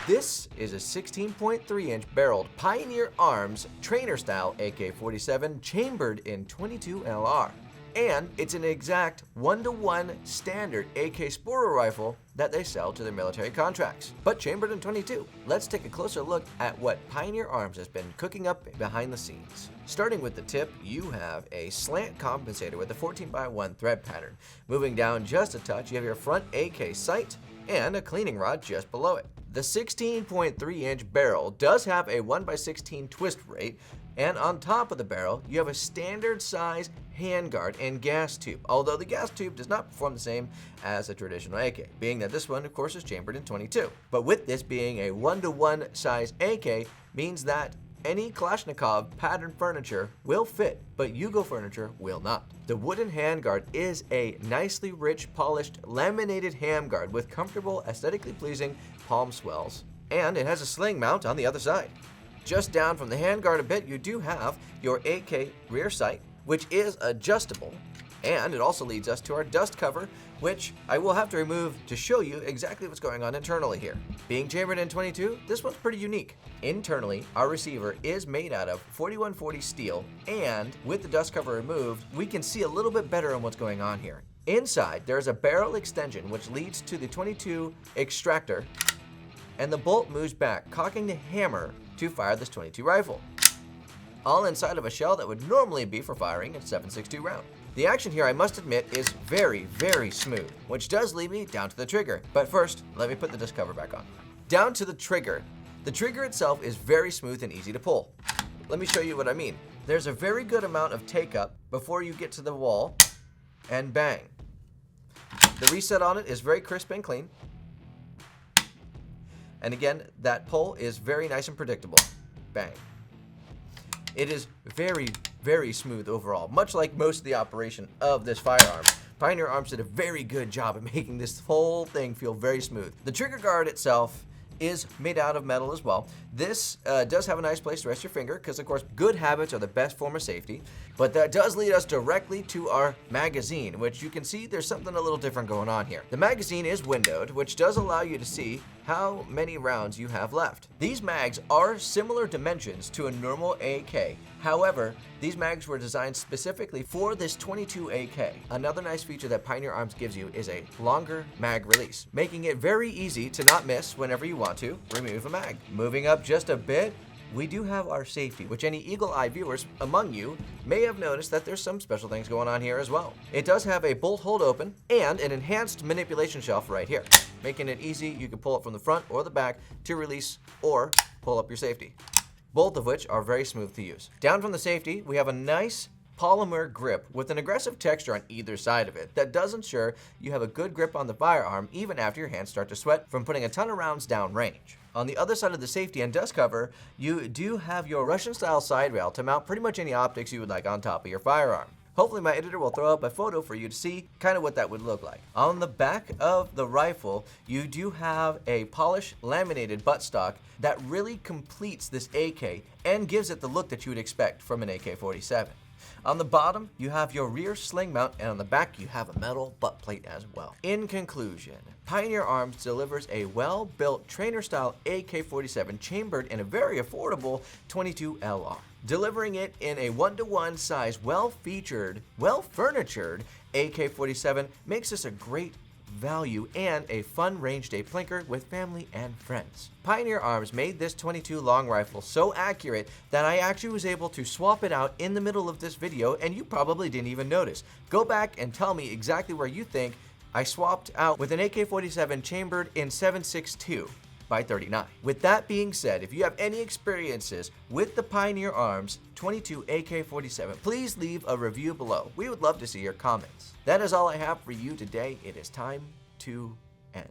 This is a 16.3-inch barreled Pioneer Arms trainer-style AK-47 chambered in .22 LR. And it's an exact 1-to-1 standard AK Sporter rifle that they sell to their military contracts, but chambered in .22. Let's take a closer look at what Pioneer Arms has been cooking up behind the scenes. Starting with the tip, you have a slant compensator with a 14x1 thread pattern. Moving down just a touch, you have your front AK sight and a cleaning rod just below it. The 16.3-inch barrel does have a 1x16 twist rate, and on top of the barrel, you have a standard size handguard and gas tube, although the gas tube does not perform the same as a traditional AK, being that this one, of course, is chambered in .22. But with this being a 1-to-1 size AK, means that any Kalashnikov pattern furniture will fit, but Yugo furniture will not. The wooden handguard is a nicely rich, polished, laminated handguard with comfortable, aesthetically pleasing palm swells, and it has a sling mount on the other side. Just down from the handguard a bit, you do have your AK rear sight, which is adjustable, and it also leads us to our dust cover, which I will have to remove to show you exactly what's going on internally here. Being chambered in .22, this one's pretty unique. Internally, our receiver is made out of 4140 steel, and with the dust cover removed, we can see a little bit better on what's going on here. Inside, there's a barrel extension which leads to the .22 extractor, and the bolt moves back, cocking the hammer to fire this .22 rifle, all inside of a shell that would normally be for firing a .762 round. The action here, I must admit, is very, very smooth, which does lead me down to the trigger. But first, let me put the dust cover back on. Down to the trigger. The trigger itself is very smooth and easy to pull. Let me show you what I mean. There's a very good amount of take-up before you get to the wall, and bang. The reset on it is very crisp and clean. And again, that pull is very nice and predictable. Bang. It is very, very smooth overall, much like most of the operation of this firearm. Pioneer Arms did a very good job at making this whole thing feel very smooth. The trigger guard itself is made out of metal as well. This does have a nice place to rest your finger because, of course, good habits are the best form of safety. But that does lead us directly to our magazine, which you can see there's something a little different going on here. The magazine is windowed, which does allow you to see how many rounds you have left. These mags are similar dimensions to a normal AK. However, these mags were designed specifically for this .22 AK. Another nice feature that Pioneer Arms gives you is a longer mag release, making it very easy to not miss whenever you want to remove a mag. Moving up just a bit, we do have our safety, which any eagle-eye viewers among you may have noticed that there's some special things going on here as well. It does have a bolt hold open and an enhanced manipulation shelf right here, making it easy. You can pull it from the front or the back to release or pull up your safety, both of which are very smooth to use. Down from the safety, we have a nice polymer grip with an aggressive texture on either side of it that does ensure you have a good grip on the firearm even after your hands start to sweat from putting a ton of rounds down range. On the other side of the safety and dust cover, you do have your Russian-style side rail to mount pretty much any optics you would like on top of your firearm. Hopefully my editor will throw up a photo for you to see kind of what that would look like. On the back of the rifle, you do have a polished laminated buttstock that really completes this AK and gives it the look that you would expect from an AK-47. On the bottom, you have your rear sling mount, and on the back, you have a metal butt plate as well. In conclusion, Pioneer Arms delivers a well-built trainer-style AK-47 chambered in a very affordable .22 LR. Delivering it in a 1-to-1 size, well-featured, well-furnitured AK-47 makes this a great value and a fun range day plinker with family and friends. Pioneer Arms made this .22 long rifle so accurate that I actually was able to swap it out in the middle of this video, and you probably didn't even notice. Go back and tell me exactly where you think I swapped out with an AK-47 chambered in .762 by 39. With that being said, if you have any experiences with the Pioneer Arms .22 AK-47, please leave a review below. We would love to see your comments. That is all I have for you today. It is time to end.